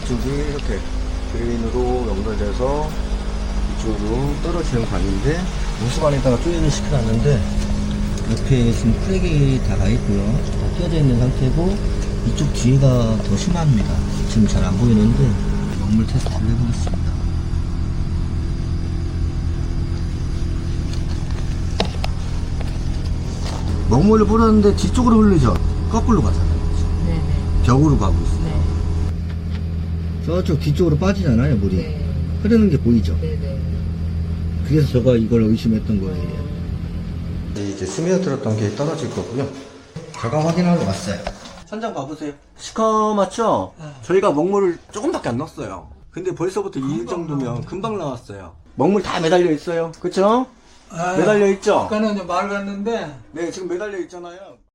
이쪽이 이렇게 드레인으로 연결돼서 이쪽으로 떨어지는 관인데 무수관에다가 조이를 시켜놨는데 옆에 지금 크랙이 다 가있고요. 다 띄어져 있는 상태고 이쪽 뒤에가 더 심합니다. 지금 잘 안 보이는데 먹물 테스트를 해보겠습니다. 먹물을 뿌렸는데 뒤쪽으로 흘리죠. 거꾸로 가잖아요. 네네. 벽으로 가고 있어요. 네. 저쪽 뒤쪽으로 빠지잖아요, 물이. 네. 흐르는 게 보이죠? 네네. 그래서 제가 이걸 의심했던 거예요. 이제 스며들었던 게 떨어질 거고요. 제가 확인하러 왔어요. 천장 봐보세요. 시커멓죠? 저희가 먹물을 조금밖에 안 넣었어요. 근데 벌써부터 이 정도면 금방 나왔어요. 먹물 다 매달려 있어요. 그쵸? 매달려 있죠? 아까는 이제 맑았는데 네, 지금 매달려 있잖아요.